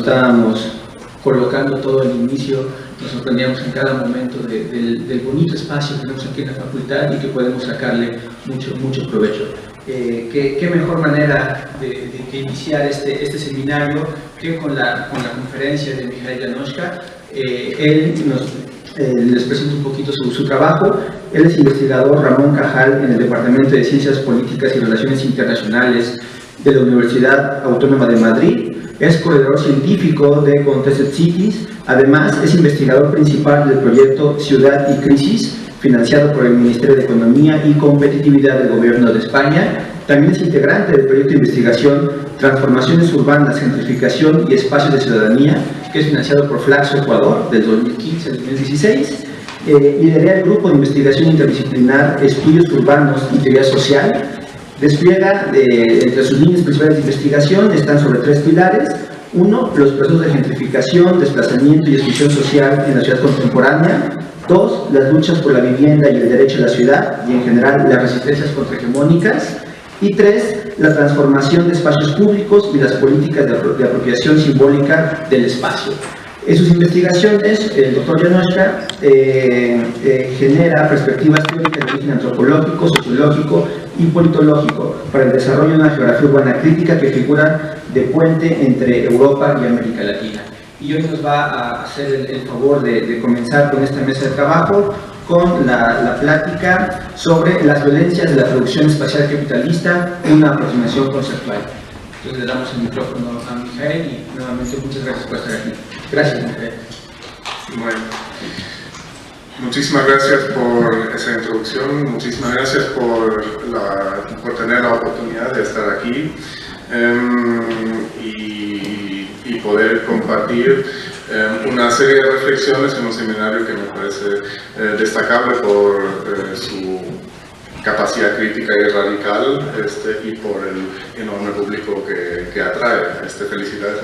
estábamos colocando todo el inicio, nos sorprendíamos en cada momento del bonito espacio que tenemos aquí en la facultad y que podemos sacarle mucho provecho. ¿Qué mejor manera de iniciar este seminario que con la conferencia de Mikhail Janoschka? Les presento un poquito su trabajo. Él es investigador Ramón Cajal en el Departamento de Ciencias Políticas y Relaciones Internacionales de la Universidad Autónoma de Madrid. Es coordinador científico de Contested Cities. Además, es investigador principal del proyecto Ciudad y Crisis, financiado por el Ministerio de Economía y Competitividad del Gobierno de España. También es integrante del proyecto de investigación Transformaciones Urbanas, Gentrificación y Espacios de Ciudadanía, que es financiado por Flaxo Ecuador del 2015 al 2016. Lidera el grupo de investigación interdisciplinar Estudios Urbanos y Teoría Social. Despliega entre sus líneas principales de investigación están sobre 3 pilares. 1. Los procesos de gentrificación, desplazamiento y exclusión social en la ciudad contemporánea. 2. Las luchas por la vivienda y el derecho a la ciudad y en general las resistencias contrahegemónicas. Y 3. La transformación de espacios públicos y las políticas de apropiación simbólica del espacio. En sus investigaciones, el doctor Janoschka genera perspectivas teóricas de origen antropológico, sociológico y politológico para el desarrollo de una geografía urbana crítica que figura de puente entre Europa y América Latina. Y hoy nos va a hacer el favor de comenzar con esta mesa de trabajo con la plática sobre las violencias de la producción espacial capitalista, una aproximación conceptual. Entonces le damos el micrófono a Mikhail y nuevamente muchas gracias por estar aquí. Gracias, Mikhail. Bueno, muchísimas gracias por esa introducción, muchísimas gracias por tener la oportunidad de estar aquí y poder compartir una serie de reflexiones en un seminario que me parece destacable por su capacidad crítica y radical y por el enorme público que atrae. Felicidades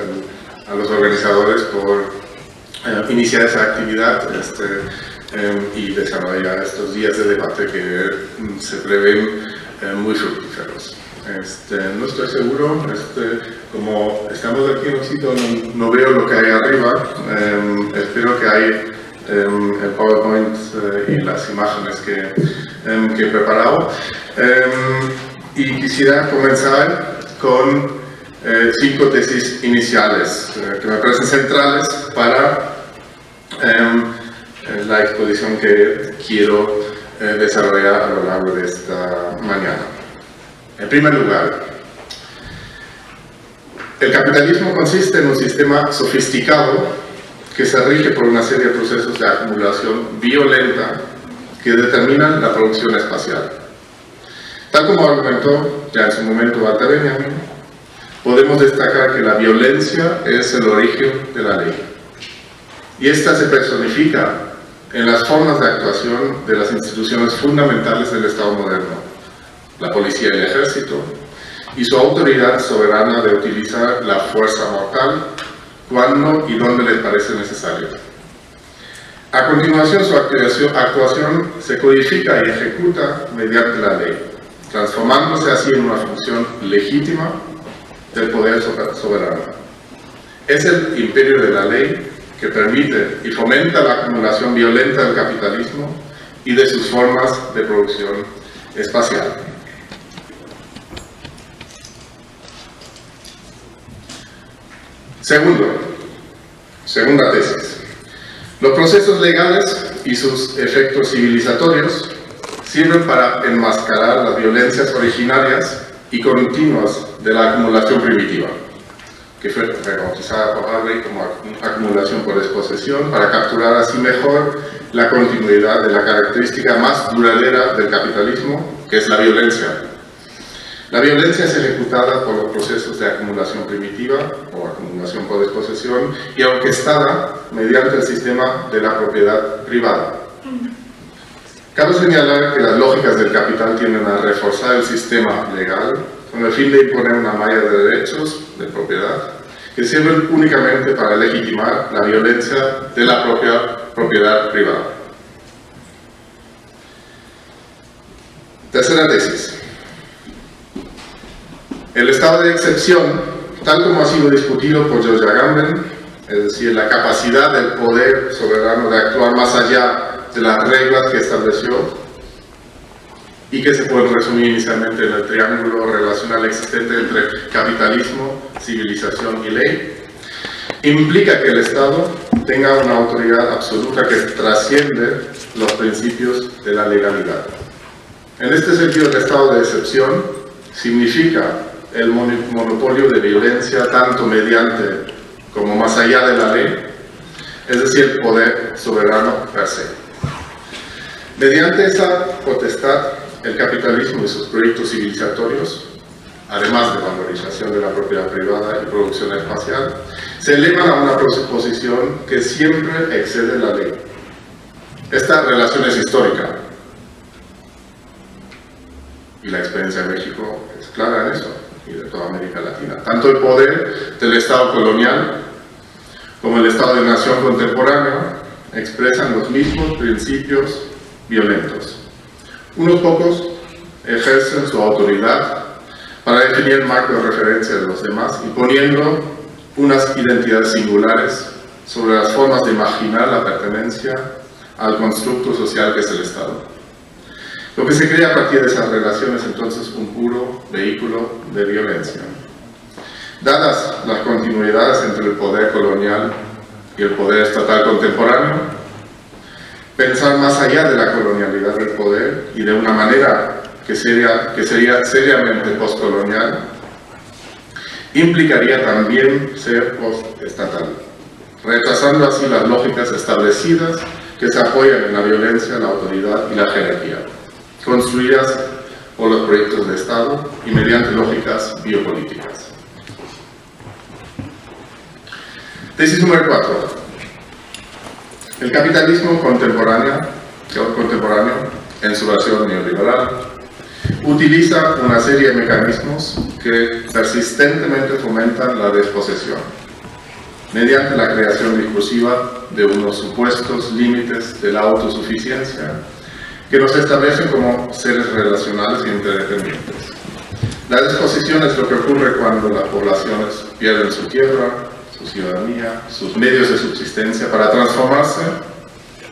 a los organizadores por iniciar esa actividad y desarrollar estos días de debate que se prevén muy fructíferos. No estoy seguro, como estamos aquí en un sitio, no veo lo que hay arriba. Espero que hay el PowerPoint y las imágenes que he preparado. Y quisiera comenzar con 5 tesis iniciales que me parecen centrales para la exposición que quiero desarrollar a lo largo de esta mañana. En primer lugar, el capitalismo consiste en un sistema sofisticado que se rige por una serie de procesos de acumulación violenta que determinan la producción espacial. Tal como argumentó ya en su momento Walter Benjamin, podemos destacar que la violencia es el origen de la ley. Y esta se personifica en las formas de actuación de las instituciones fundamentales del Estado moderno, la policía y el ejército, y su autoridad soberana de utilizar la fuerza mortal cuando y donde les parece necesario. A continuación, su actuación se codifica y ejecuta mediante la ley, transformándose así en una función legítima del poder soberano. Es el imperio de la ley que permite y fomenta la acumulación violenta del capitalismo y de sus formas de producción espacial. Segunda tesis. Los procesos legales y sus efectos civilizatorios sirven para enmascarar las violencias originarias y continuas de la acumulación primitiva, que fue rebautizada por Harvey como acumulación por desposesión, para capturar así mejor la continuidad de la característica más duradera del capitalismo, que es la violencia. La violencia es ejecutada por los procesos de acumulación primitiva o acumulación por desposesión y orquestada mediante el sistema de la propiedad privada. Cabe señalar que las lógicas del capital tienden a reforzar el sistema legal con el fin de imponer una malla de derechos de propiedad que sirven únicamente para legitimar la violencia de la propia propiedad privada. Tercera tesis. El estado de excepción tal como ha sido discutido por George Agamben, es decir, la capacidad del poder soberano de actuar más allá de las reglas que estableció y que se pueden resumir inicialmente en el triángulo relacional existente entre capitalismo, civilización y ley, implica que el Estado tenga una autoridad absoluta que trasciende los principios de la legalidad. En este sentido, el estado de excepción significa el monopolio de violencia tanto mediante como más allá de la ley, es decir, el poder soberano per se. Mediante esa potestad, el capitalismo y sus proyectos civilizatorios, además de valorización de la propiedad privada y producción espacial, se elevan a una posición que siempre excede la ley. Esta relación es histórica, y la experiencia de México es clara en eso, y de toda América Latina. Tanto el poder del Estado colonial como el Estado de Nación contemporáneo expresan los mismos principios violentos. Unos pocos ejercen su autoridad para definir el marco de referencia de los demás, imponiendo unas identidades singulares sobre las formas de imaginar la pertenencia al constructo social que es el Estado. Lo que se crea a partir de esas relaciones es entonces un puro vehículo de violencia. Dadas las continuidades entre el poder colonial y el poder estatal contemporáneo, pensar más allá de la colonialidad del poder y de una manera que sería seriamente postcolonial, implicaría también ser postestatal, rechazando así las lógicas establecidas que se apoyan en la violencia, la autoridad y la jerarquía, construidas por los proyectos de Estado y mediante lógicas biopolíticas. Tesis número 4. El capitalismo contemporáneo, en su versión neoliberal, utiliza una serie de mecanismos que persistentemente fomentan la desposesión, mediante la creación discursiva de unos supuestos límites de la autosuficiencia que nos establecen como seres relacionales e interdependientes. La desposesión es lo que ocurre cuando las poblaciones pierden su tierra, su ciudadanía, sus medios de subsistencia para transformarse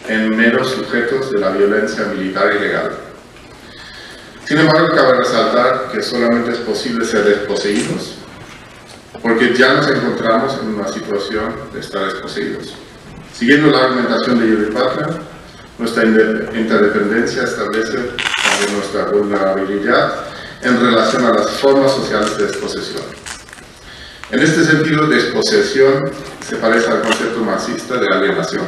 en meros sujetos de la violencia militar y legal. Sin embargo, cabe resaltar que solamente es posible ser desposeídos porque ya nos encontramos en una situación de estar desposeídos. Siguiendo la argumentación de Judith Butler, nuestra interdependencia establece también nuestra vulnerabilidad en relación a las formas sociales de desposesión. En este sentido, desposesión se parece al concepto marxista de alienación.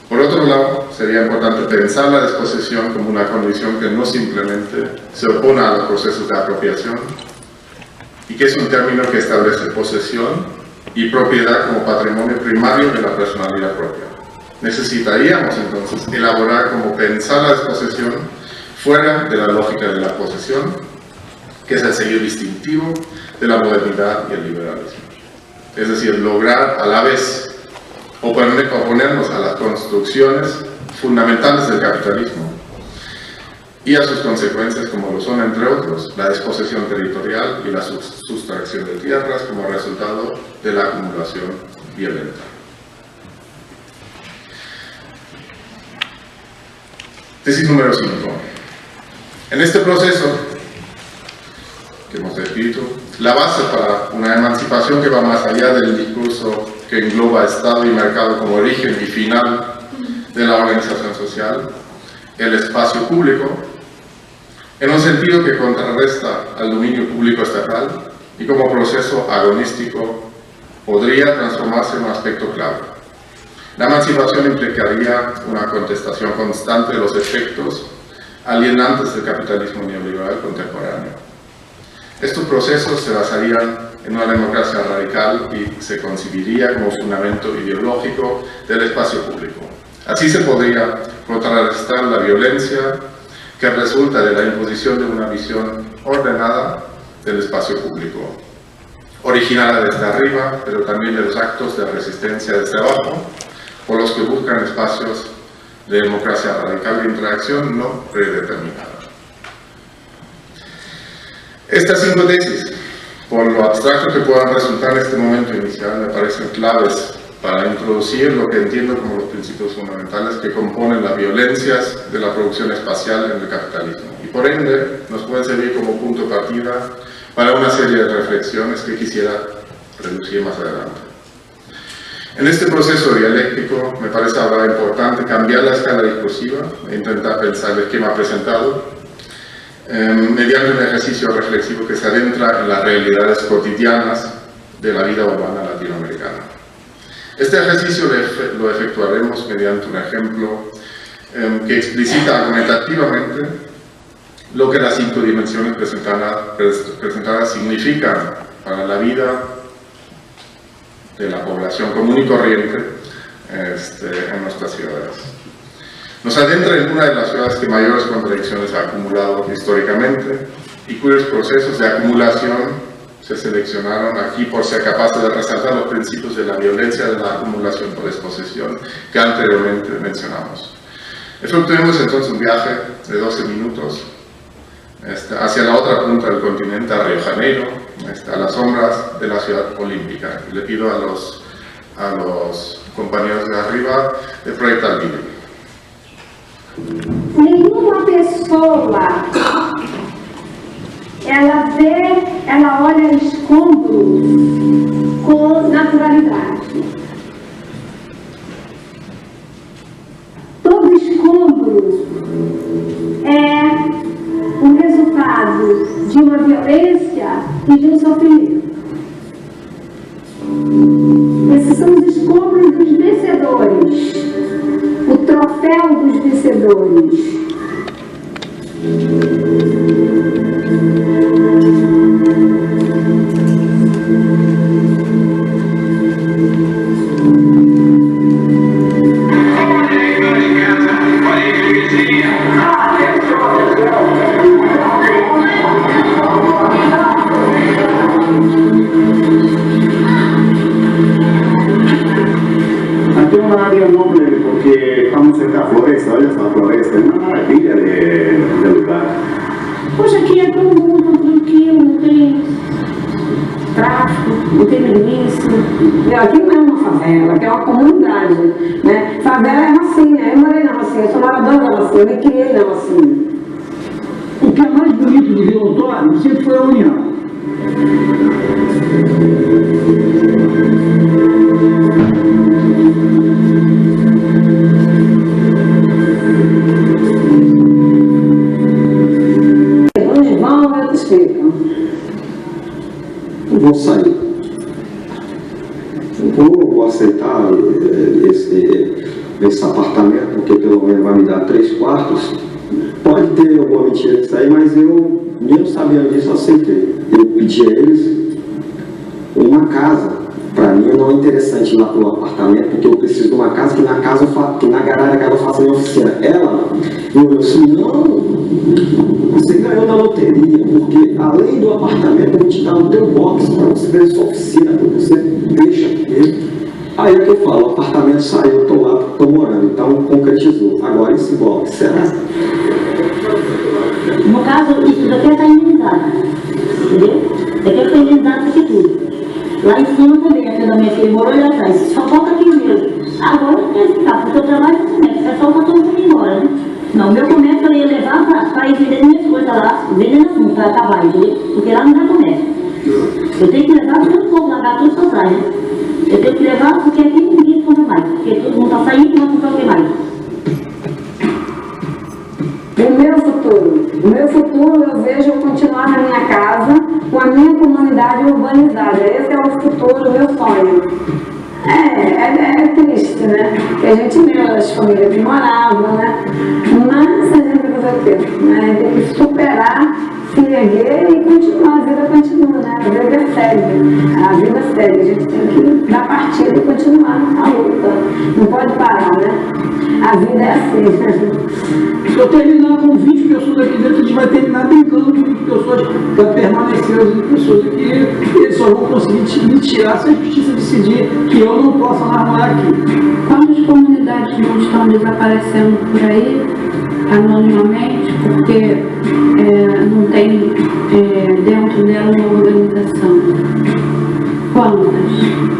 Por otro lado, sería importante pensar la desposesión como una condición que no simplemente se opone a los procesos de apropiación y que es un término que establece posesión y propiedad como patrimonio primario de la personalidad propia. Necesitaríamos entonces elaborar cómo pensar la desposesión fuera de la lógica de la posesión, que es el sello distintivo de la modernidad y el liberalismo. Es decir, lograr a la vez oponernos a las construcciones fundamentales del capitalismo y a sus consecuencias, como lo son, entre otros, la desposesión territorial y la sustracción de tierras como resultado de la acumulación violenta. Tesis número 5. En este proceso que hemos descrito, la base para una emancipación que va más allá del discurso que engloba Estado y mercado como origen y final de la organización social, el espacio público, en un sentido que contrarresta al dominio público estatal y como proceso agonístico podría transformarse en un aspecto clave. La emancipación implicaría una contestación constante de los efectos alienantes del capitalismo neoliberal contemporáneo. Estos procesos se basarían en una democracia radical y se concibiría como fundamento ideológico del espacio público. Así se podría contrarrestar la violencia que resulta de la imposición de una visión ordenada del espacio público, originada desde arriba, pero también de los actos de resistencia desde abajo, por los que buscan espacios de democracia radical de interacción no predeterminada. Estas 5 tesis por lo abstracto que puedan resultar en este momento inicial, me parecen claves para introducir lo que entiendo como los principios fundamentales que componen las violencias de la producción espacial en el capitalismo. Y por ende, nos pueden servir como punto de partida para una serie de reflexiones que quisiera reducir más adelante. En este proceso dialéctico, me parece ahora importante cambiar la escala discursiva e intentar pensar el esquema presentado mediante un ejercicio reflexivo que se adentra en las realidades cotidianas de la vida urbana latinoamericana. Este ejercicio lo efectuaremos mediante un ejemplo que explicita argumentativamente lo que las 5 dimensiones presentadas significan para la vida de la población común y corriente en nuestras ciudades. Nos adentra en una de las ciudades que mayores contradicciones ha acumulado históricamente y cuyos procesos de acumulación se seleccionaron aquí por ser capaces de resaltar los principios de la violencia de la acumulación por exposición que anteriormente mencionamos. Efectuemos entonces un viaje de 12 minutos hacia la otra punta del continente, a Río de Janeiro, a las sombras de la ciudad olímpica. Y le pido a los compañeros de arriba de proyectar el vídeo. Nenhuma pessoa, ela olha escombros com naturalidade. Todo escombro é o resultado de uma violência e de um sofrimento. Esses são os escombros dos vencedores, o troféu dos vencedores. Aqui é uma área nobre porque estamos cerca da floresta, olha essa floresta, é uma maravilha de lugar. Poxa, aqui é tão bom, tão tranquilo, não tem tráfico, não tem milícia. Aqui não é uma favela, aqui é uma comunidade, né? Favela é Rocinha, eu morei na Rocinha, eu sou moradora da Rocinha, eu me criei na Rocinha. O que é mais bonito do Vila Antônio sempre foi a união. Onde vão, eu te explico. Vou sair. Vou aceitar esse apartamento, porque pelo menos vai me dar 3 quartos. Pode ter alguma mentira disso aí, mas eu nem sabia disso, eu aceitei. Eu pedi a eles uma casa. Para mim não é interessante ir lá para o apartamento, porque eu preciso de uma casa que na garagem da casa eu faço a minha oficina. Ela, eu disse, não, você ganhou da loteria, porque além do apartamento eu vou te dar o teu box para você ver a sua oficina, para você deixa ele. Aí é que eu falo, o apartamento saiu, eu estou lá, estou morando, então concretizou. Agora esse box, será? No caso, isso daqui está indenizado, entendeu? Daqui foi indenizado porque tudo. Lá em cima também, a filha da minha filha morou ali atrás, só falta aqui mesmo. Agora eu quero ficar, porque eu trabalho no comércio, é só o todo mundo embora, né? Não, meu comércio eu ia levar para ir vender minhas coisas lá, vendendo assim, para acabar, entendeu? Porque lá não dá comércio. Eu tenho que levar porque eu não vou largar tudo só atrás, né? Eu tenho que levar porque aqui ninguém compra mais, porque todo mundo está saindo e não compra o que mais. O meu futuro eu vejo eu continuar na minha casa, com a minha comunidade urbanizada. Esse é o futuro, o meu sonho. É triste, né? Porque a gente vê as famílias que moravam, né? Mas a gente tem que fazer o quê? Né? Tem que superar, se erguer e continuar. A vida continua, né? A vida segue. A vida segue. A gente tem que dar partida e continuar a luta. Não pode parar, né? A vida é assim, né? Se eu terminar com 20 pessoas aqui dentro, a gente vai terminar brincando com 20 pessoas para permanecer as 20 pessoas aqui. Eles só vão conseguir me tirar se a justiça decidir que eu não posso mais morar aqui. Quando as comunidades não estão desaparecendo por aí, anonimamente, porque não tem dentro dela uma organização. Quantas?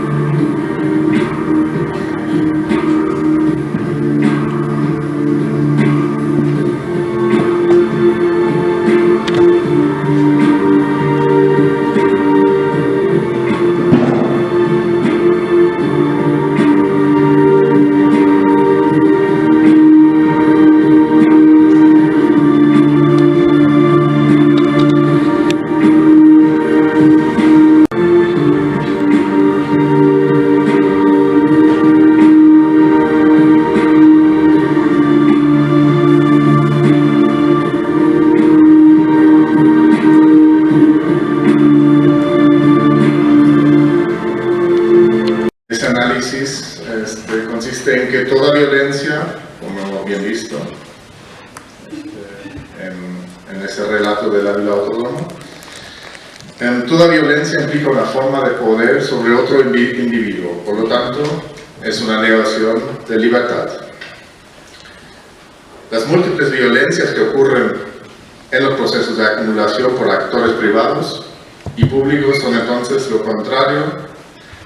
consiste en que toda violencia, como hemos bien visto en ese relato de la vida autónoma, toda violencia implica una forma de poder sobre otro individuo, por lo tanto es una negación de libertad. Las múltiples violencias que ocurren en los procesos de acumulación por actores privados y públicos son entonces lo contrario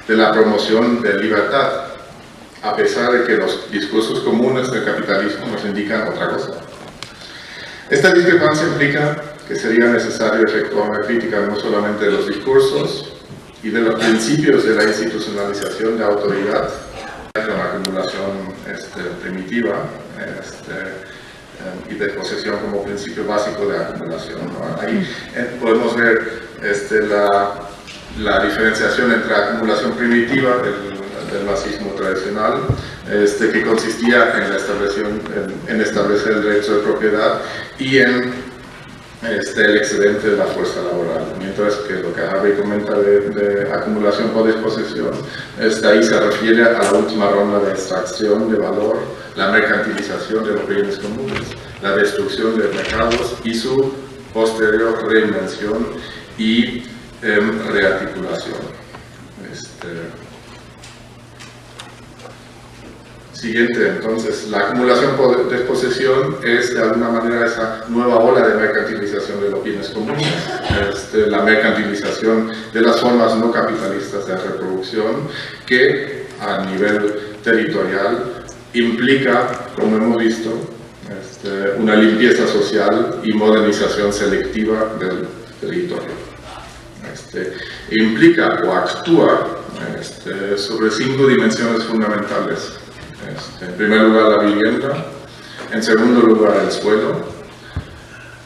de la promoción de libertad, a pesar de que los discursos comunes del capitalismo nos indican otra cosa. Esta discrepancia implica que sería necesario efectuar una crítica no solamente de los discursos y de los principios de la institucionalización de autoridad, con la acumulación primitiva y de posesión como principio básico de acumulación, ¿no? Ahí podemos ver la diferenciación entre acumulación primitiva del marxismo tradicional, que consistía en establecer el derecho de propiedad y en el excedente de la fuerza laboral, mientras que lo que Harvey comenta de acumulación por disposesión, ahí se refiere a la última ronda de extracción de valor, la mercantilización de los bienes comunes, la destrucción de mercados y su posterior reinvención y rearticulación. Siguiente, entonces, la acumulación por desposesión es de alguna manera esa nueva ola de mercantilización de los bienes comunes, la mercantilización de las formas no capitalistas de reproducción que a nivel territorial implica, como hemos visto, una limpieza social y modernización selectiva del territorio. Implica o actúa sobre 5 dimensiones fundamentales. En primer lugar, la vivienda. En segundo lugar, el suelo.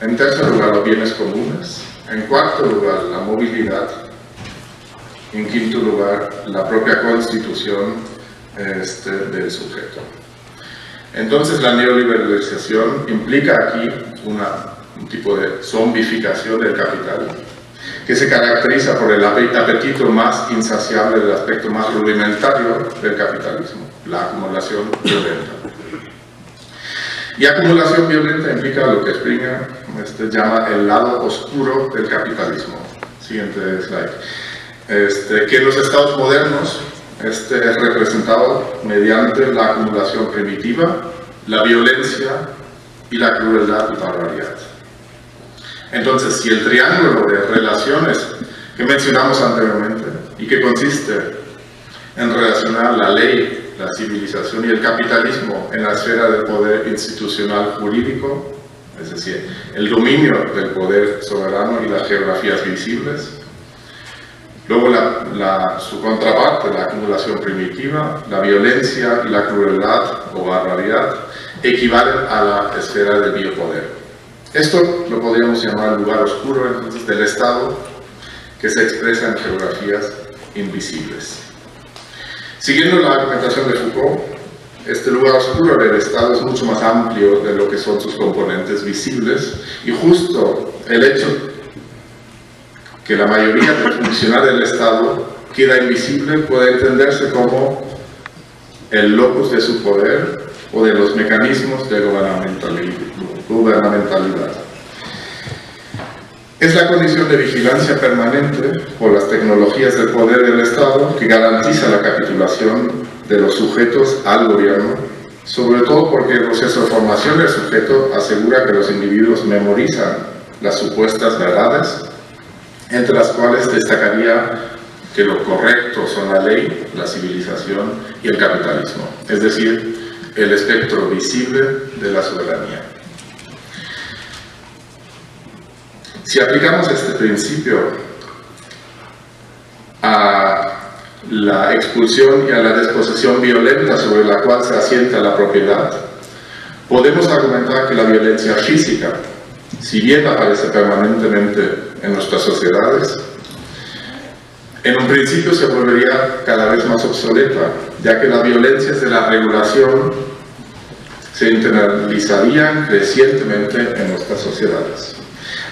En tercer lugar, los bienes comunes. En cuarto lugar, la movilidad. En quinto lugar, la propia constitución del sujeto. Entonces, la neoliberalización implica aquí un tipo de zombificación del capital, que se caracteriza por el apetito más insaciable del aspecto más rudimentario del capitalismo, la acumulación violenta. Y acumulación violenta implica lo que Springer llama el lado oscuro del capitalismo. Siguiente slide. Que en los estados modernos es representado mediante la acumulación primitiva, la violencia y la crueldad y barbaridad. Entonces, si el triángulo de relaciones que mencionamos anteriormente y que consiste en relacionar la ley, la civilización y el capitalismo en la esfera del poder institucional jurídico, es decir, el dominio del poder soberano y las geografías visibles, luego su contraparte, la acumulación primitiva, la violencia y la crueldad o barbaridad, equivalen a la esfera del biopoder. Esto lo podríamos llamar el lugar oscuro entonces del Estado, que se expresa en geografías invisibles. Siguiendo la argumentación de Foucault, este lugar oscuro del Estado es mucho más amplio de lo que son sus componentes visibles, y justo el hecho que la mayoría del funcionar del Estado queda invisible puede entenderse como el locus de su poder o de los mecanismos de gubernamentalidad. Es la condición de vigilancia permanente por las tecnologías del poder del Estado que garantiza la capitulación de los sujetos al gobierno sobre todo porque el proceso de formación del sujeto asegura que los individuos memorizan las supuestas verdades, entre las cuales destacaría que lo correcto son la ley, la civilización y el capitalismo, es decir, el espectro visible de la soberanía. Si aplicamos este principio a la expulsión y a la desposesión violenta sobre la cual se asienta la propiedad, podemos argumentar que la violencia física, si bien aparece permanentemente en nuestras sociedades, en un principio se volvería cada vez más obsoleta, ya que las violencias de la regulación se internalizarían crecientemente en nuestras sociedades.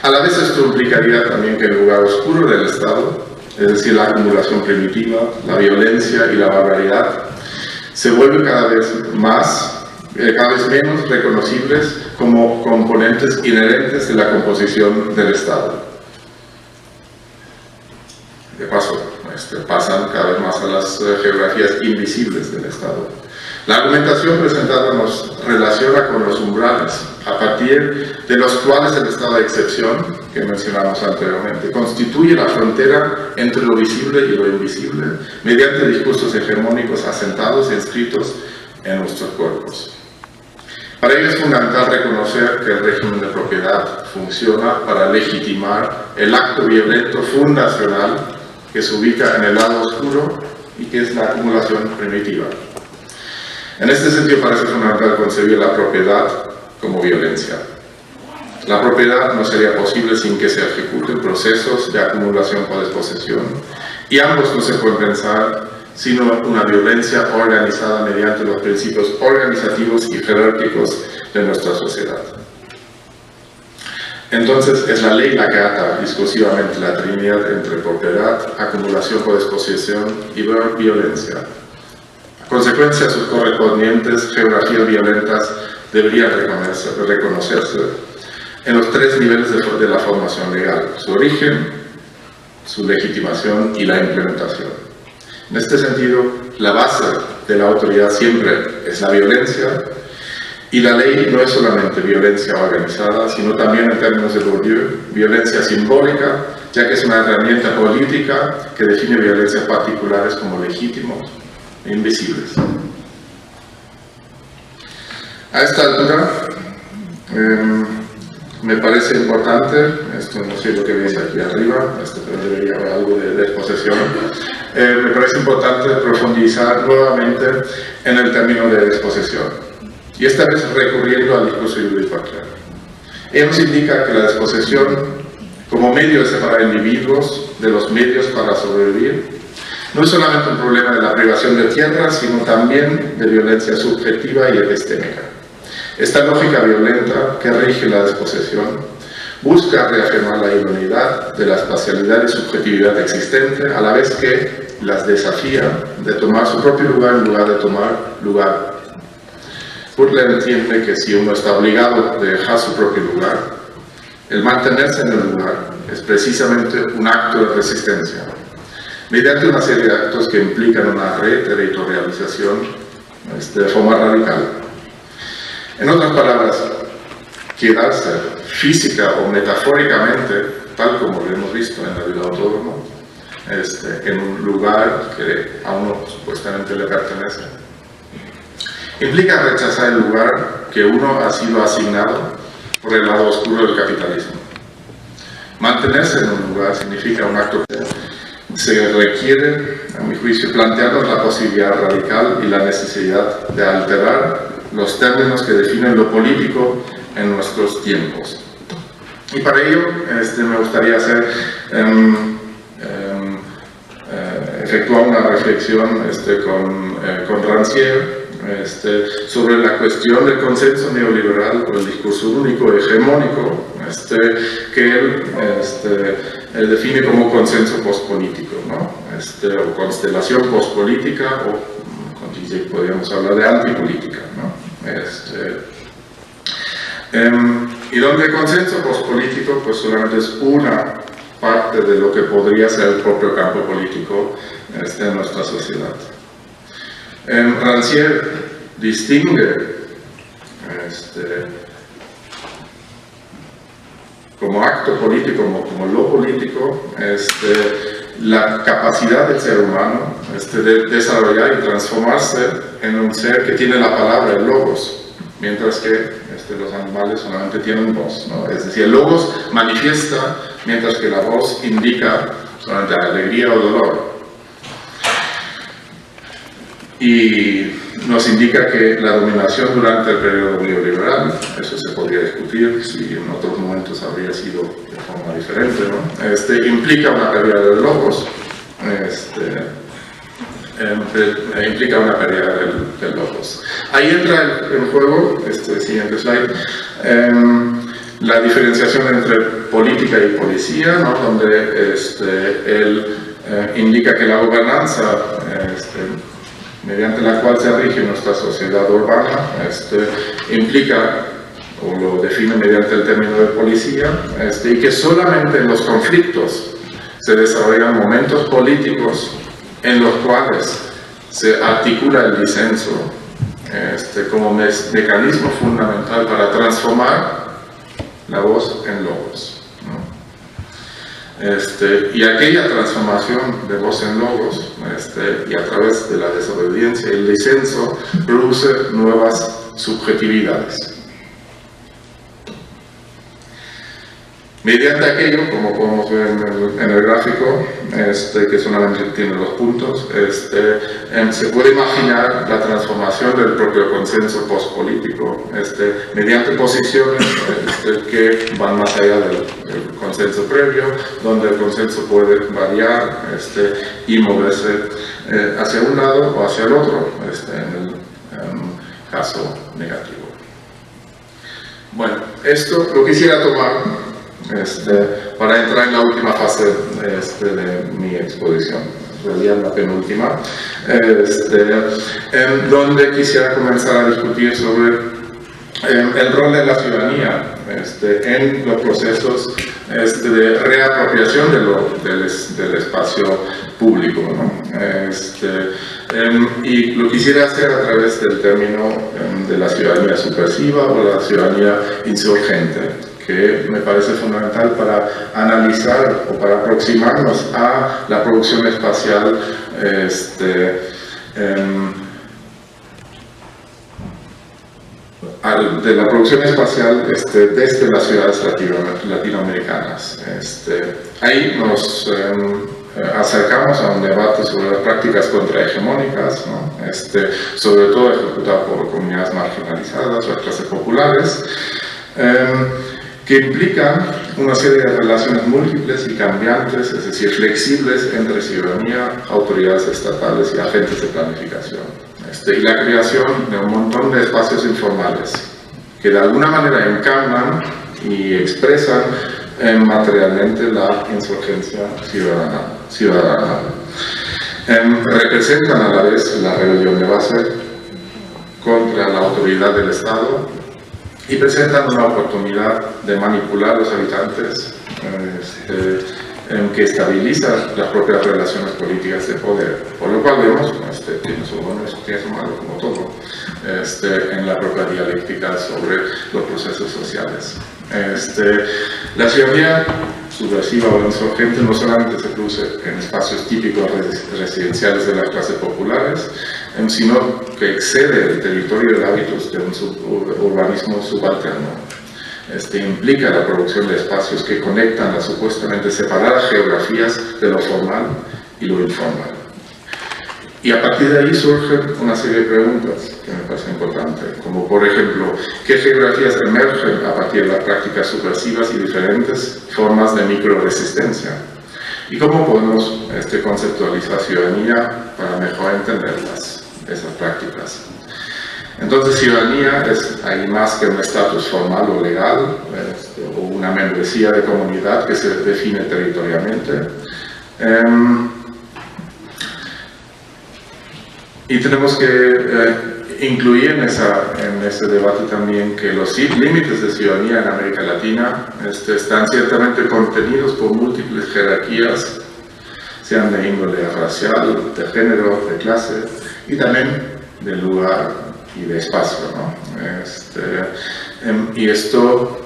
A la vez esto implicaría también que el lugar oscuro del Estado, es decir, la acumulación primitiva, la violencia y la barbaridad, se vuelven cada vez menos reconocibles como componentes inherentes de la composición del Estado. De paso, pasan cada vez más a las geografías invisibles del Estado. La argumentación presentada nos relaciona con los umbrales, a partir de los cuales el estado de excepción, que mencionamos anteriormente, constituye la frontera entre lo visible y lo invisible, mediante discursos hegemónicos asentados e inscritos en nuestros cuerpos. Para ello es fundamental reconocer que el régimen de propiedad funciona para legitimar el acto violento fundacional que se ubica en el lado oscuro y que es la acumulación primitiva. En este sentido parece fundamental concebir la propiedad como violencia. La propiedad no sería posible sin que se ejecuten procesos de acumulación o desposesión, y ambos no se pueden pensar sino una violencia organizada mediante los principios organizativos y jerárquicos de nuestra sociedad. Entonces es la ley la que ata discursivamente la trinidad entre propiedad, acumulación o desposesión y violencia. A consecuencia, sus correspondientes geografías violentas deberían reconocerse en los tres niveles de la formación legal: su origen, su legitimación y la implementación. En este sentido, la base de la autoridad siempre es la violencia, y la ley no es solamente violencia organizada, sino también, en términos de Bourdieu, violencia simbólica, ya que es una herramienta política que define violencias particulares como legítimos e invisibles. A esta altura, me parece importante, esto no sé lo que veis aquí arriba, pero debería haber algo de exposición, me parece importante profundizar nuevamente en el término de desposesión, y esta vez recurriendo al discurso de Judith Butler. Ella nos indica que la desposesión, como medio de separar individuos de los medios para sobrevivir, no es solamente un problema de la privación de tierra, sino también de violencia subjetiva y epistémica. Esta lógica violenta que rige la desposesión busca reafirmar la idoneidad de la espacialidad y subjetividad existente, a la vez que las desafía de tomar su propio lugar en lugar de tomar lugar. Butler entiende que si uno está obligado a dejar su propio lugar, el mantenerse en el lugar es precisamente un acto de resistencia, mediante una serie de actos que implican una reterritorialización de forma radical. En otras palabras, quedarse física o metafóricamente, tal como lo hemos visto en la vida autónoma, en un lugar que a uno supuestamente le pertenece, implica rechazar el lugar que uno ha sido asignado por el lado oscuro del capitalismo. Mantenerse en un lugar significa un acto que se requiere, a mi juicio, plantearnos la posibilidad radical y la necesidad de alterar los términos que definen lo político en nuestros tiempos. Y para ello me gustaría efectuar una reflexión con Rancière sobre la cuestión del consenso neoliberal o el discurso único hegemónico que él define como consenso postpolítico, ¿no? O constelación postpolítica, o podríamos hablar de antipolítica, ¿no? Y donde el consenso postpolítico pues solamente es una parte de lo que podría ser el propio campo político en nuestra sociedad. Rancière distingue como acto político, como lo político, la capacidad del ser humano de desarrollar y transformarse en un ser que tiene la palabra, el logos, mientras que los animales solamente tienen voz, ¿no? Es decir, el logos manifiesta, mientras que la voz indica solamente alegría o dolor. Y nos indica que la dominación durante el periodo neoliberal, eso se podría discutir si en otros momentos habría sido de forma diferente, ¿no? Implica una pérdida de logos, implica una pérdida del logos. Ahí entra en juego, siguiente slide, la diferenciación entre política y policía, ¿no? Donde él indica que la gobernanza mediante la cual se rige nuestra sociedad urbana, implica, o lo define mediante el término de policía, y que solamente en los conflictos se desarrollan momentos políticos en los cuales se articula el disenso como mecanismo fundamental para transformar la voz en logos, ¿no? Y aquella transformación de voz en logos, y a través de la desobediencia y el disenso, produce nuevas subjetividades. Mediante aquello, como podemos ver en el gráfico, que solamente tiene los puntos, se puede imaginar la transformación del propio consenso postpolítico mediante posiciones que van más allá del consenso previo, donde el consenso puede variar y moverse hacia un lado o hacia el otro, en el caso negativo. Bueno, esto lo quisiera tomar para entrar en la última fase de mi exposición, en realidad la penúltima, en donde quisiera comenzar a discutir sobre el rol de la ciudadanía en los procesos de reapropiación del espacio público, ¿no? Y lo quisiera hacer a través del término de la ciudadanía subversiva o la ciudadanía insurgente, que me parece fundamental para analizar o para aproximarnos a la producción espacial de la producción espacial desde las ciudades latinoamericanas. Ahí nos acercamos a un debate sobre las prácticas contrahegemónicas, ¿no? Sobre todo ejecutado por comunidades marginalizadas o clases populares, que implican una serie de relaciones múltiples y cambiantes, es decir, flexibles entre ciudadanía, autoridades estatales y agentes de planificación. Y la creación de un montón de espacios informales que de alguna manera encarnan y expresan materialmente la insurgencia ciudadana. Representan a la vez la rebelión de base contra la autoridad del Estado y presentan una oportunidad de manipular a los habitantes que estabiliza las propias relaciones políticas de poder, por lo cual vemos, tiene su bueno y tiene su malo, como todo, en la propia dialéctica sobre los procesos sociales. La ciudadanía subversiva o insurgente no solamente se produce en espacios típicos residenciales de las clases populares, sino que excede el territorio de hábitos de un urbanismo subalterno. Implica la producción de espacios que conectan las supuestamente separadas geografías de lo formal y lo informal. Y a partir de ahí surgen una serie de preguntas que me parecen importantes, como por ejemplo, ¿qué geografías emergen a partir de las prácticas subversivas y diferentes formas de microresistencia? ¿Y cómo podemos conceptualizar ciudadanía para mejor entenderlas, esas prácticas? Entonces, ciudadanía es ahí más que un estatus formal o legal, o una membresía de comunidad que se define territorialmente. Y tenemos que incluir en ese debate también que los límites de ciudadanía en América Latina están ciertamente contenidos por múltiples jerarquías, sean de índole racial, de género, de clase y también del lugar y de espacio, ¿no? Y esto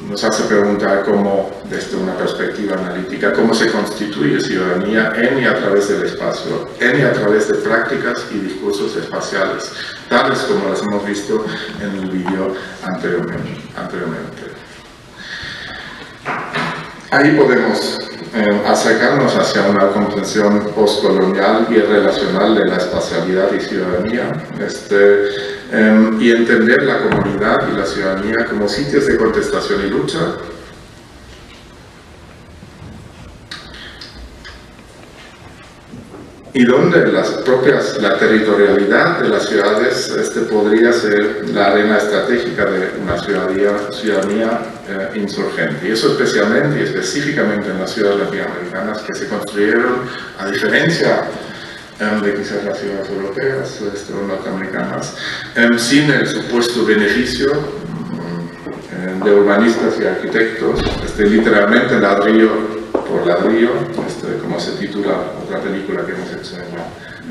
nos hace preguntar cómo, desde una perspectiva analítica, cómo se constituye ciudadanía en y a través del espacio, en y a través de prácticas y discursos espaciales, tales como las hemos visto en el vídeo anteriormente. Ahí podemos acercarnos hacia una comprensión postcolonial y relacional de la espacialidad y ciudadanía, y entender la comunidad y la ciudadanía como sitios de contestación y lucha, y donde la territorialidad de las ciudades podría ser la arena estratégica de una ciudadanía insurgente. Y eso especialmente y específicamente en las ciudades latinoamericanas que se construyeron, a diferencia de quizás las ciudades europeas o norteamericanas, sin el supuesto beneficio de urbanistas y arquitectos, literalmente ladrillo por ladrillo, como se titula otra película que hemos hecho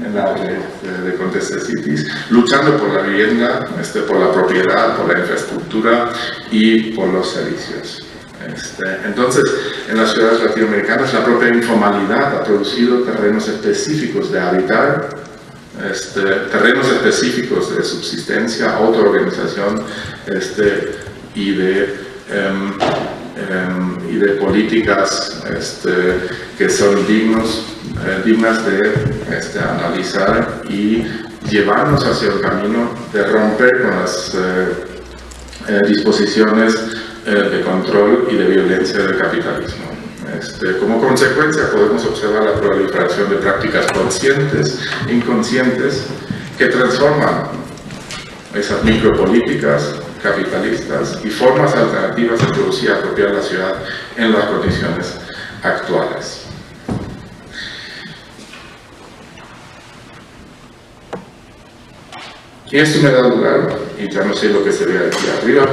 en la de Contest Cities, luchando por la vivienda, por la propiedad, por la infraestructura y por los servicios. Entonces, en las ciudades latinoamericanas, la propia informalidad ha producido terrenos específicos de habitar, terrenos específicos de subsistencia, autoorganización y de políticas que son dignas de analizar y llevarnos hacia el camino de romper con las disposiciones de control y de violencia del capitalismo. Como consecuencia podemos observar la proliferación de prácticas conscientes, inconscientes, que transforman esas micropolíticas capitalistas y formas alternativas de producir y apropiar la ciudad en las condiciones actuales. Y esto me da lugar, y ya no sé lo que se ve aquí arriba,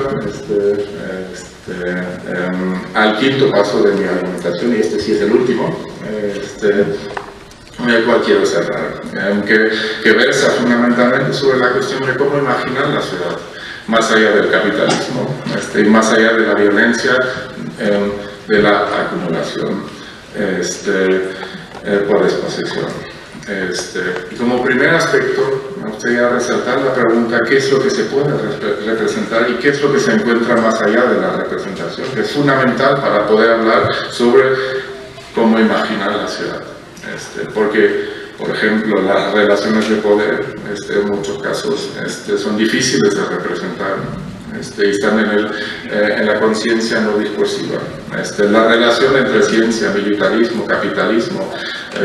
al quinto paso de mi argumentación, y este sí es el último, el cual quiero cerrar, que versa fundamentalmente sobre la cuestión de cómo imaginar la ciudad, más allá del capitalismo, y más allá de la violencia, de la acumulación por exposición. Y como primer aspecto, me gustaría resaltar la pregunta: ¿qué es lo que se puede representar y qué es lo que se encuentra más allá de la representación? Que es fundamental para poder hablar sobre cómo imaginar la ciudad. Porque, por ejemplo, las relaciones de poder, en muchos casos, son difíciles de representar. Y están en la conciencia no discursiva. La relación entre ciencia, militarismo, capitalismo,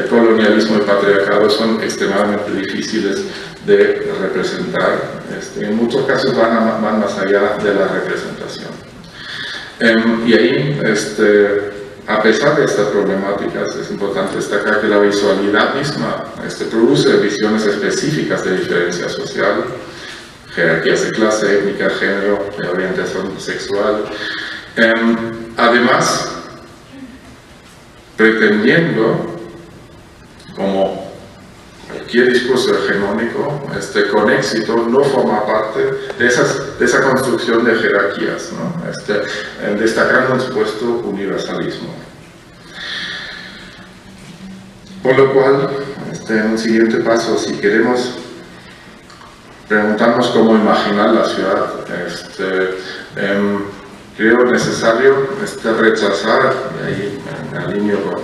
colonialismo y patriarcado son extremadamente difíciles de representar. En muchos casos van más allá de la representación. Y ahí, a pesar de estas problemáticas, es importante destacar que la visualidad misma produce visiones específicas de diferencia social, jerarquías de clase, étnica, género, de orientación sexual. Además, pretendiendo, como cualquier discurso hegemónico, con éxito, no forma parte de esa construcción de jerarquías, ¿no? Destacando un supuesto universalismo. Por lo cual, en un siguiente paso, si queremos preguntarnos cómo imaginar la ciudad, creo necesario rechazar, y ahí me alineo con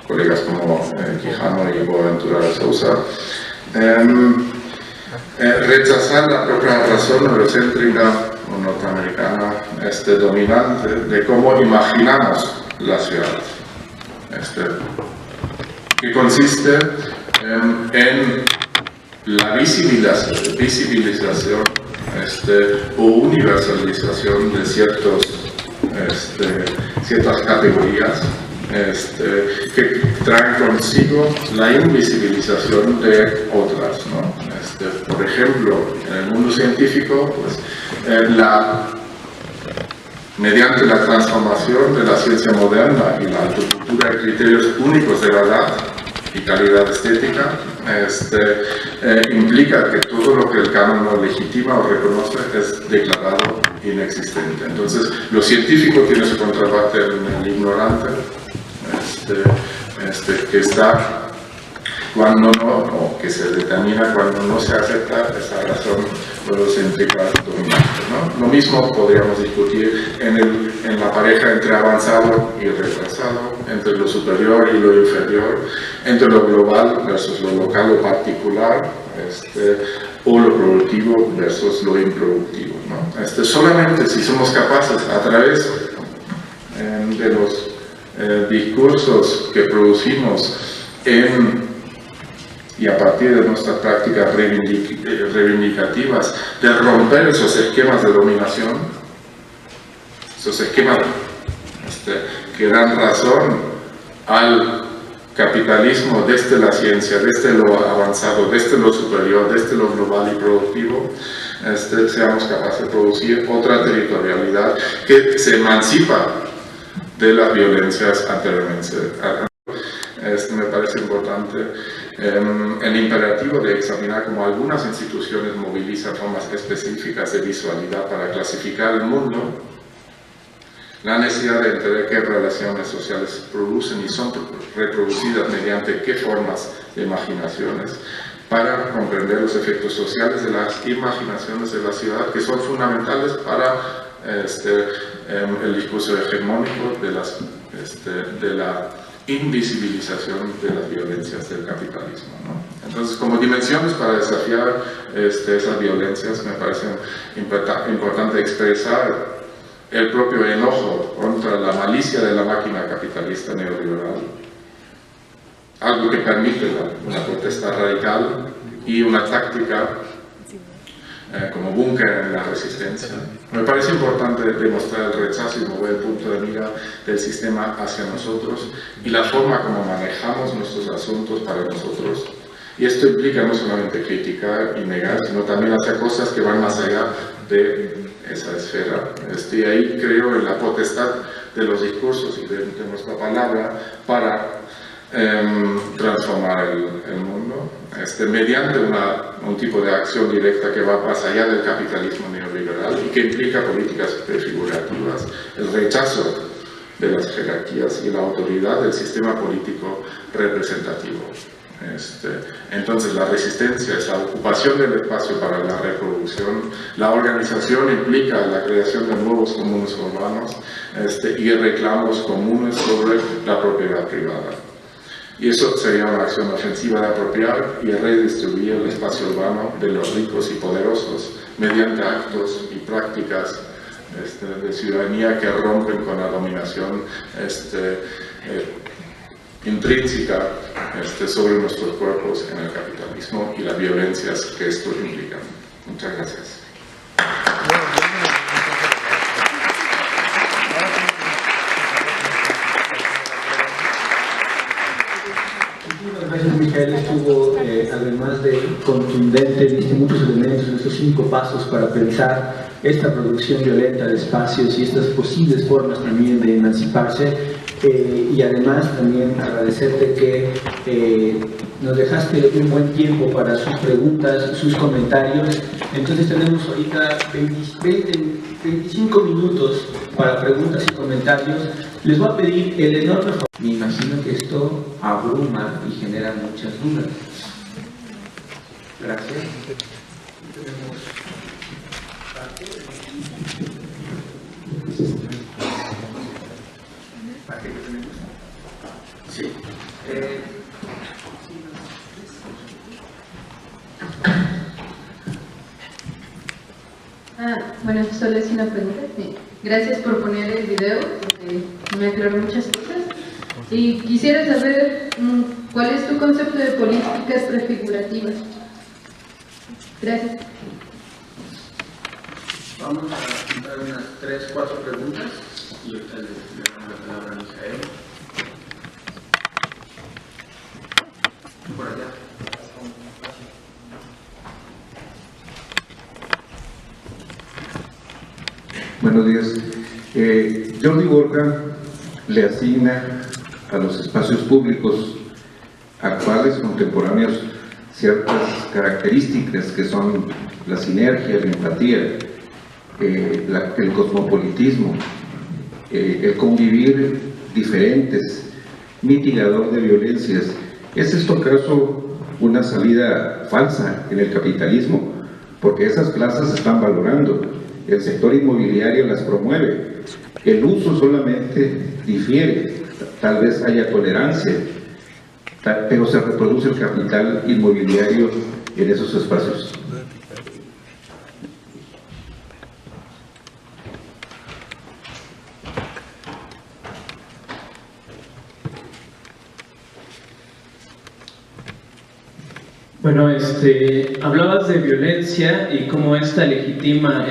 colegas como Quijano y Boaventura de Sousa, rechazar la propia razón eurocéntrica o norteamericana dominante de cómo imaginamos la ciudad, que consiste en la visibilización o universalización de ciertas categorías que traen consigo la invisibilización de otras, ¿no? Por ejemplo, en el mundo científico, pues, mediante la transformación de la ciencia moderna y la autocultura de criterios únicos de verdad, y calidad estética, implica que todo lo que el canon no legitima o reconoce es declarado inexistente. Entonces, lo científico tiene su contraparte en el ignorante, que está cuando no, o que se determina cuando no se acepta esa razón eurocéntrica dominante, ¿no? Lo mismo podríamos discutir en la pareja entre avanzado y retrasado, entre lo superior y lo inferior, entre lo global versus lo local o particular, o lo productivo versus lo improductivo, ¿no? Solamente si somos capaces, a través de los discursos que producimos y a partir de nuestras prácticas reivindicativas, de romper esos esquemas de dominación, esos esquemas que dan razón al capitalismo desde la ciencia, desde lo avanzado, desde lo superior, desde lo global y productivo, seamos capaces de producir otra territorialidad que se emancipa de las violencias anteriormente. Me parece importante el imperativo de examinar cómo algunas instituciones movilizan formas específicas de visualidad para clasificar el mundo, la necesidad de entender qué relaciones sociales producen y son reproducidas mediante qué formas de imaginaciones, para comprender los efectos sociales de las imaginaciones de la ciudad, que son fundamentales para el discurso hegemónico de la invisibilización de las violencias del capitalismo, ¿no? Entonces, como dimensiones para desafiar esas violencias, me parece importante expresar el propio enojo contra la malicia de la máquina capitalista neoliberal, algo que permite una protesta radical y una táctica como búnker en la resistencia. Me parece importante demostrar el rechazo y mover el punto de mira del sistema hacia nosotros y la forma como manejamos nuestros asuntos para nosotros. Y esto implica no solamente criticar y negar, sino también hacer cosas que van más allá de esa esfera. Y ahí creo en la potestad de los discursos y de nuestra palabra para transformar el mundo mediante un tipo de acción directa que va más allá del capitalismo neoliberal y que implica políticas prefigurativas, el rechazo de las jerarquías y la autoridad del sistema político representativo. Entonces la resistencia es la ocupación del espacio para la reproducción, la organización implica la creación de nuevos comunes urbanos y reclamos comunes sobre la propiedad privada. Y eso sería una acción ofensiva de apropiar y redistribuir el espacio urbano de los ricos y poderosos mediante actos y prácticas de ciudadanía que rompen con la dominación intrínseca sobre nuestros cuerpos en el capitalismo y las violencias que esto implica. Muchas gracias. Gracias, Mijael. Estuvo, además de contundente, viste muchos elementos en estos 5 pasos para pensar esta producción violenta de espacios y estas posibles formas también de emanciparse. Y además también agradecerte que nos dejaste un buen tiempo para sus preguntas, sus comentarios. Entonces tenemos ahorita 25 minutos para preguntas y comentarios. Les voy a pedir el enorme favor. Me imagino que esto abruma y genera muchas dudas. Gracias. Sí. Bueno, solo es una pregunta. Gracias por poner el video, porque me aclaró muchas cosas. Y quisiera saber cuál es tu concepto de políticas prefigurativas. Gracias. Vamos a juntar unas 3 o 4 preguntas y ahorita le damos la palabra a Mijael. Por allá. Buenos días. Jordi Borja le asigna a los espacios públicos actuales, contemporáneos, ciertas características que son la sinergia, la empatía, el cosmopolitismo, el convivir diferentes, mitigador de violencias. ¿Es esto acaso una salida falsa en el capitalismo? Porque esas plazas se están valorando, el sector inmobiliario las promueve, el uso solamente difiere, tal vez haya tolerancia, pero se reproduce el capital inmobiliario en esos espacios. Bueno, hablabas de violencia y cómo esta legitima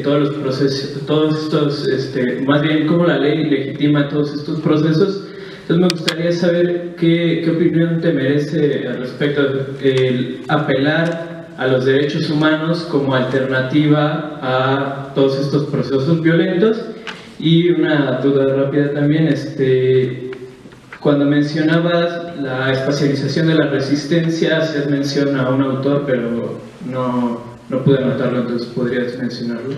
todos los procesos, todos estos, más bien cómo la ley legitima todos estos procesos. Entonces me gustaría saber qué opinión te merece al respecto el apelar a los derechos humanos como alternativa a todos estos procesos violentos. Y una duda rápida también, cuando mencionabas la espacialización de la resistencia, hacías mención a un autor, pero no pude anotarlo, entonces podrías mencionarlo.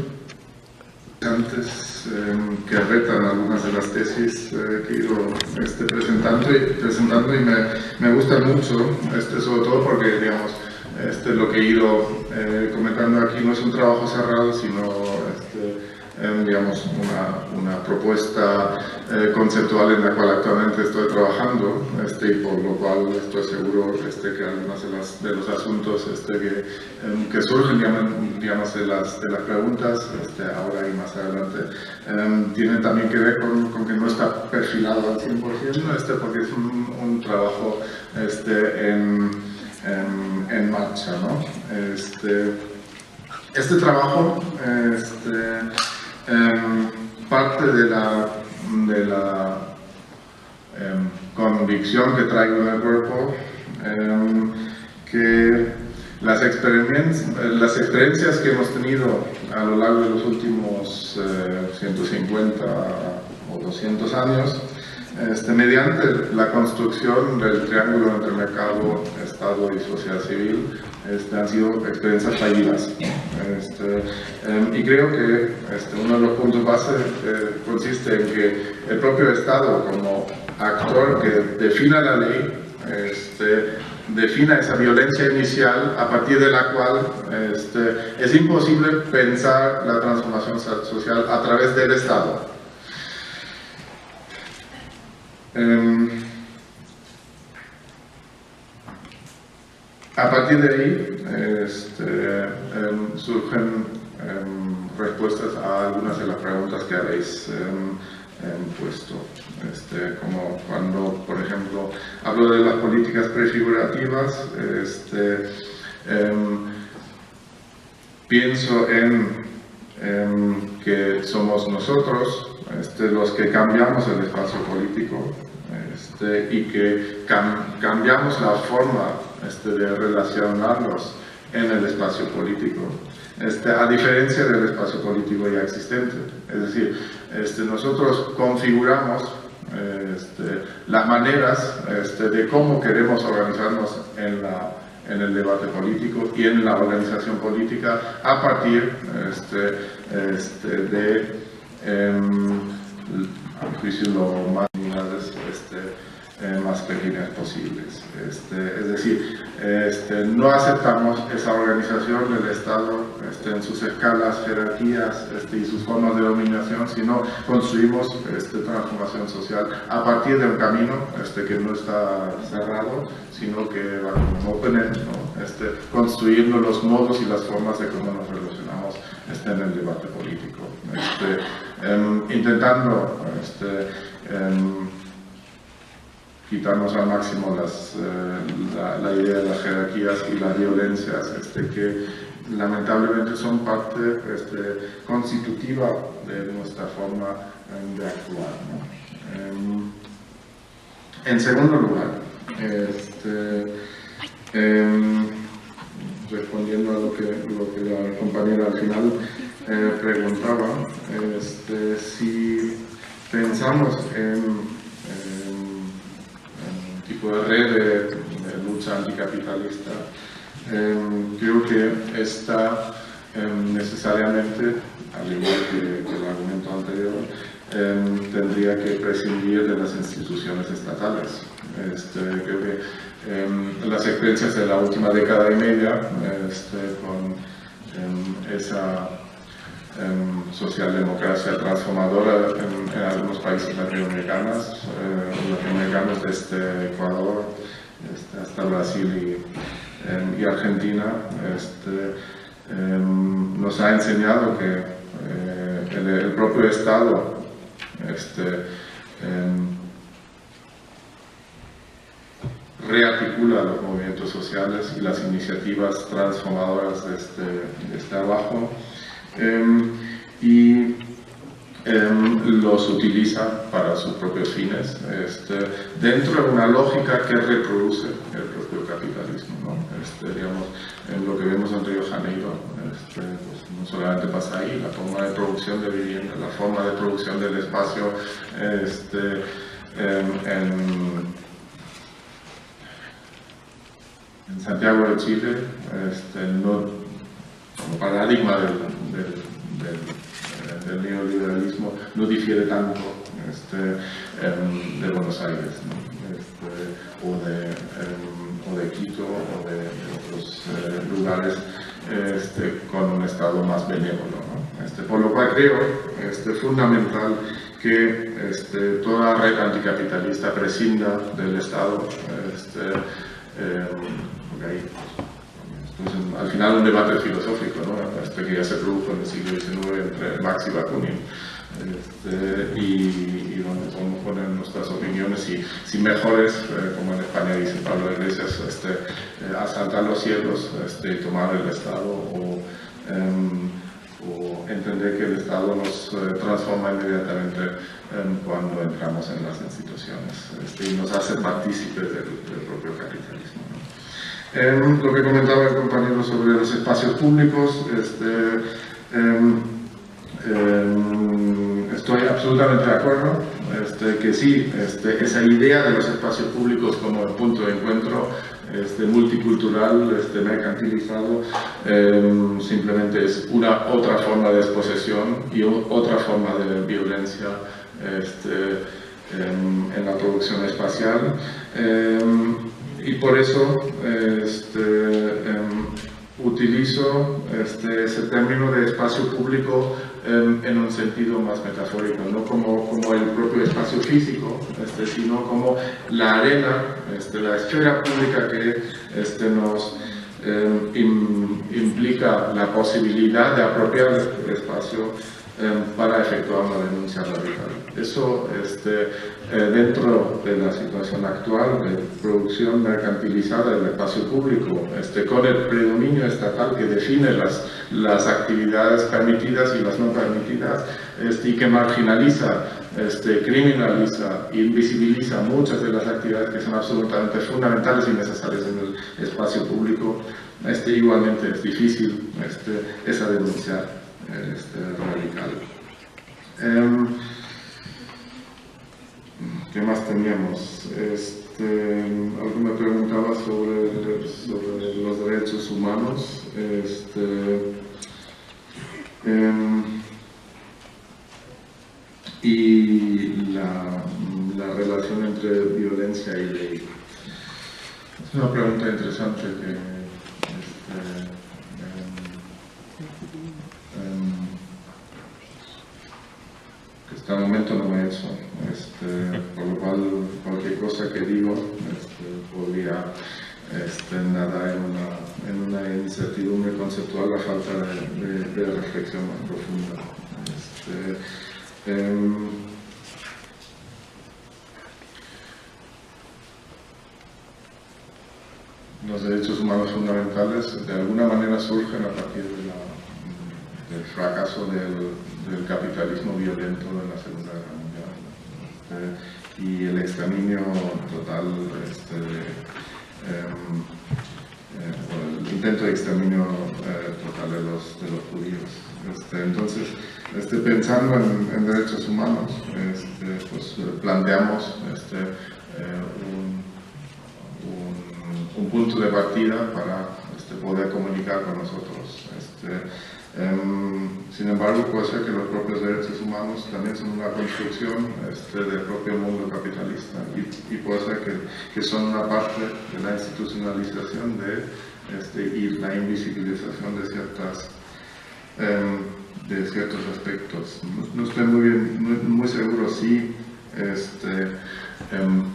Antes que retan algunas de las tesis que he ido presentando y me gustan mucho, sobre todo porque, digamos, lo que he ido comentando aquí no es un trabajo cerrado, sino digamos, una propuesta conceptual en la cual actualmente estoy trabajando, y por lo cual estoy seguro que algunos de los asuntos que surgen, digamos, de las preguntas ahora y más adelante tienen también que ver con que no está perfilado al 100%, porque es un trabajo en marcha, ¿no? Este trabajo parte de la convicción que traigo en el cuerpo, que las experiencias que hemos tenido a lo largo de los últimos 150 o 200 años, mediante la construcción del triángulo entre mercado, Estado y sociedad civil, han sido experiencias fallidas. Y creo que uno de los puntos base consiste en que el propio Estado, como actor que defina la ley, defina esa violencia inicial a partir de la cual es imposible pensar la transformación social a través del Estado. A partir de ahí surgen respuestas a algunas de las preguntas que habéis puesto, como cuando, por ejemplo, hablo de las políticas prefigurativas, pienso en que somos nosotros los que cambiamos el espacio político y que cambiamos la forma de relacionarnos en el espacio político, a diferencia del espacio político ya existente. Es decir, nosotros configuramos las maneras de cómo queremos organizarnos en el debate político y en la organización política a partir de, a juicio, lo más más pequeñas posibles. Es decir, no aceptamos esa organización del Estado en sus escalas, jerarquías y sus formas de dominación, sino construimos transformación social a partir de un camino que no está cerrado, sino que va como open-end, ¿no? Construyendo los modos y las formas de cómo nos relacionamos en el debate político, intentando quitarnos al máximo la idea de las jerarquías y las violencias que lamentablemente son parte constitutiva de nuestra forma de actuar, ¿no? En segundo lugar, respondiendo a lo que la compañera al final preguntaba, si pensamos en tipo de red anticapitalista, creo que está necesariamente, al igual que el argumento anterior, tendría que prescindir de las instituciones estatales. Creo que las experiencias de la última década y media, con esa socialdemocracia transformadora en algunos países latinoamericanos, desde Ecuador hasta Brasil y Argentina, nos ha enseñado que el propio Estado rearticula los movimientos sociales y las iniciativas transformadoras desde abajo, y los utiliza para sus propios fines, dentro de una lógica que reproduce el propio capitalismo, ¿no? Digamos, en lo que vemos en Río de Janeiro, pues no solamente pasa ahí, la forma de producción de vivienda, la forma de producción del espacio, en Santiago de Chile, como paradigma del neoliberalismo, no difiere tanto de Buenos Aires, ¿no? o de Quito o de otros lugares con un Estado más benévolo, ¿no? Por lo cual creo fundamental que toda red anticapitalista prescinda del Estado, porque ahí, pues, al final un debate filosófico, ¿no? Que ya se produjo en el siglo XIX entre Marx y Bakunin, y donde podemos poner nuestras opiniones, si mejores, como en España dice Pablo Iglesias, asaltar los cielos y tomar el Estado, o entender que el Estado nos transforma inmediatamente cuando entramos en las instituciones, y nos hace partícipes del propio capitalismo, ¿no? Lo que comentaba el compañero sobre los espacios públicos, estoy absolutamente de acuerdo, que sí, esa idea de los espacios públicos como el punto de encuentro multicultural, mercantilizado, simplemente es una otra forma de exposición y otra forma de violencia en la producción espacial, y por eso utilizo ese término de espacio público en un sentido más metafórico, no como el propio espacio físico, sino como la arena, la esfera pública que nos implica la posibilidad de apropiar el espacio para efectuar una denuncia radical. Eso, dentro de la situación actual de producción mercantilizada del espacio público, con el predominio estatal que define las actividades permitidas y las no permitidas, y que marginaliza, criminaliza e invisibiliza muchas de las actividades que son absolutamente fundamentales y necesarias en el espacio público, igualmente es difícil esa denuncia radical. ¿Qué más teníamos? Algo me preguntaba sobre los derechos humanos. Y la relación entre violencia y ley. Es una pregunta interesante que hasta el momento no me he hecho, por lo cual cualquier cosa que digo podría nadar en una incertidumbre conceptual, la falta de reflexión más profunda. Los derechos humanos fundamentales de alguna manera surgen a partir del fracaso del capitalismo violento en la Segunda Guerra Mundial, y el exterminio total, el intento de exterminio total de los judíos. Entonces, pensando en derechos humanos, pues planteamos un un punto de partida para poder comunicar con nosotros. Sin embargo, puede ser que los propios derechos humanos también son una construcción del propio mundo capitalista y puede ser que son una parte de la institucionalización y la invisibilización de ciertos aspectos. No estoy muy seguro si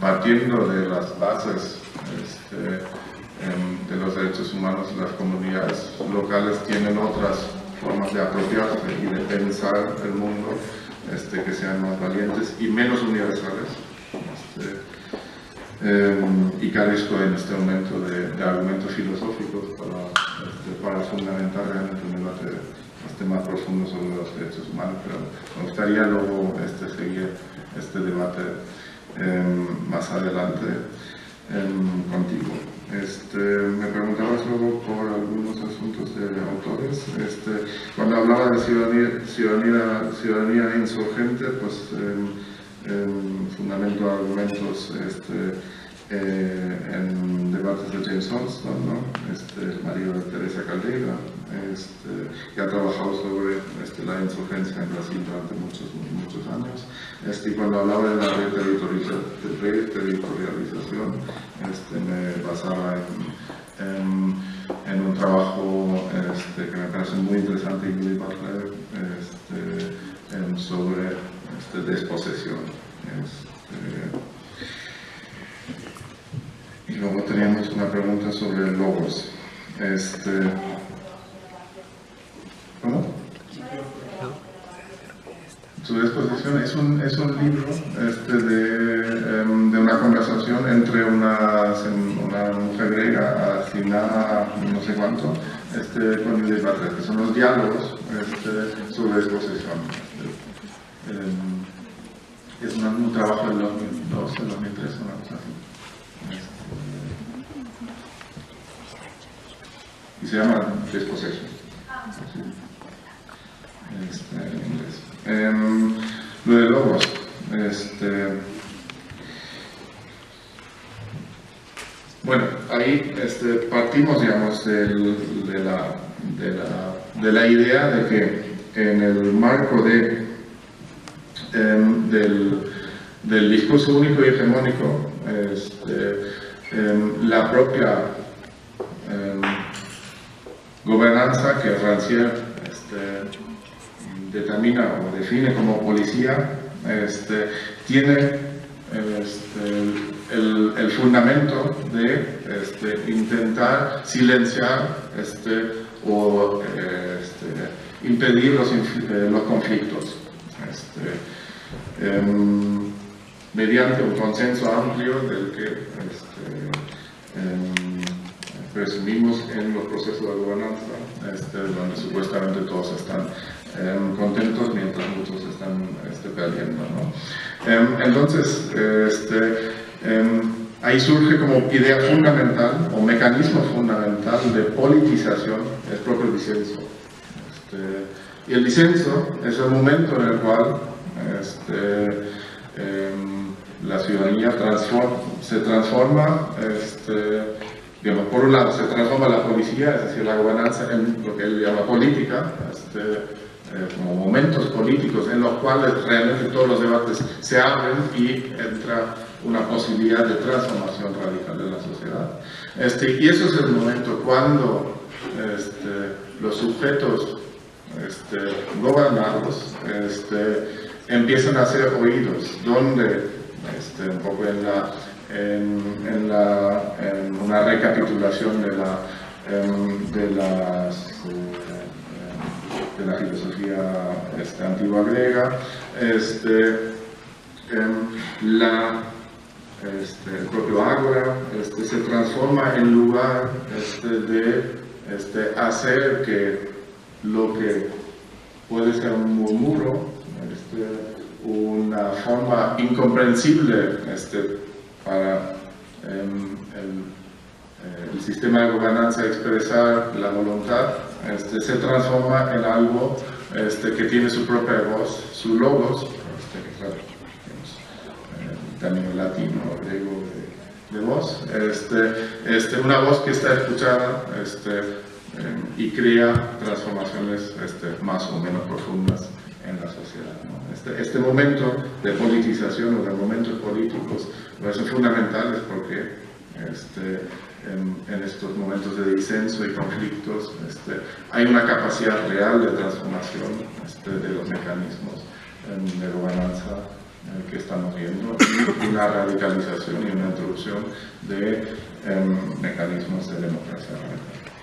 partiendo de las bases de los derechos humanos, las comunidades locales tienen otras formas de apropiarse y de pensar el mundo que sean más valientes y menos universales. Y carezco en este momento de argumentos filosóficos para fundamentar realmente un debate más profundo sobre los derechos humanos, pero me gustaría luego seguir este debate más adelante contigo. Me preguntabas luego por algunos asuntos de autores. Cuando hablaba de ciudadanía insurgente, pues fundamento argumentos en debates de James Holston, ¿no? El marido de Teresa Caldeira, que ha trabajado sobre la insurgencia en Brasil durante muchos años. Y cuando hablaba de la reterritorialización, me basaba en un trabajo que me parece muy interesante de Willy Butler sobre desposesión. Y luego teníamos una pregunta sobre logos. ¿Cómo? Su disposición es un libro de una conversación entre una mujer griega, Athina, no sé cuánto, con Willy Butler, que son los diálogos sobre disposición. Es un trabajo del 2002, del 2003, una cosa así. Y se llama Dispossession. En inglés. Lo de logos. Bueno, ahí partimos, digamos, de la idea de que en el marco del discurso único y hegemónico, la propia gobernanza que Rancière determina o define como policía, tiene el fundamento de intentar silenciar o impedir los conflictos mediante un consenso amplio del que presumimos en los procesos de gobernanza, donde supuestamente todos están contentos mientras muchos están perdiendo, ¿no? Entonces, ahí surge como idea fundamental o mecanismo fundamental de politización el propio disenso. Y el disenso es el momento en el cual la ciudadanía se transforma, digamos, por un lado se transforma la policía, es decir, la gobernanza, en lo que él llama política, como momentos políticos en los cuales realmente todos los debates se abren y entra una posibilidad de transformación radical de la sociedad. Y eso es el momento cuando los sujetos gobernados empiezan a ser oídos, donde un poco en una recapitulación de la filosofía antigua griega, el propio ágora se transforma en lugar de hacer que lo que puede ser un murmuro, una forma incomprensible para el sistema de gobernanza expresar la voluntad, se transforma en algo que tiene su propia voz, su logos, que claro, término latino, griego, de voz, una voz que está escuchada y crea transformaciones más o menos profundas en la sociedad, ¿no? Este momento de politización o de momentos políticos son fundamentales porque en estos momentos de disenso y conflictos hay una capacidad real de transformación de los mecanismos de gobernanza que estamos viendo, y una radicalización y una introducción de mecanismos de democracia radical.